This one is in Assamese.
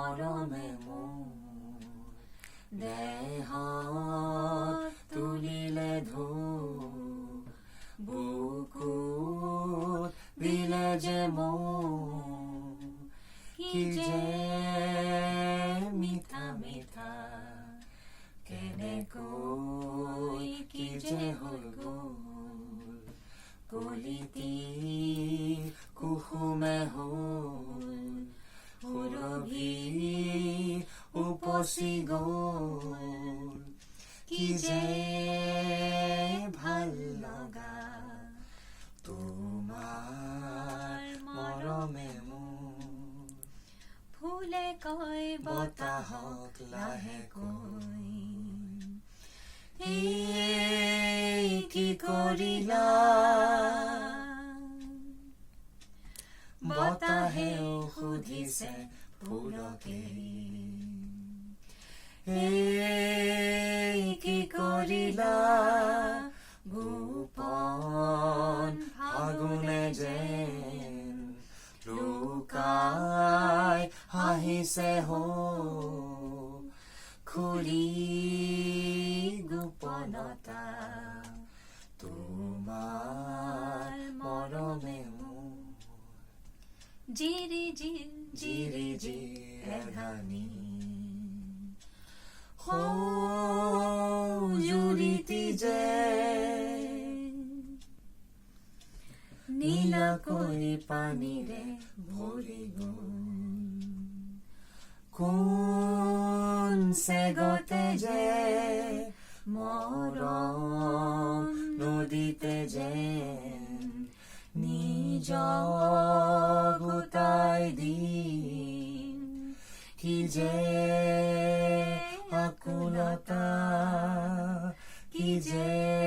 মৰমে মোৰ দেহত তুলিলে ধূপ বুকুত দিলে যে মোৰ কি যে মিঠা মিঠা কেনেকৈ কি যে হৈ গ'ল কলিতি কুসুমে হ'ল সুৰভি উপচি গ'ল কি যে ভাল লগা তোমাৰ মৰমে মোৰ ফুলে কয় বতাহক লাহেকৈ এই কি কৰিলা বতাহেও সুধিছে ফুলকে এই কি কৰিলা গোপন ফাগুনে যেন লুকাই হাঁহিছে হো খুলি গোপনতা তোমাৰ মৰমে মোৰ জিৰি জিৰ জিৰি জিৰ এধানি জুৰিতি যে নীলাকৈ পানীৰে ভৰি গ'ল কোন চেগতে যে মৰম নদীতে যেন নিজক গোটাই দিম কি যে আকুলতা কি যে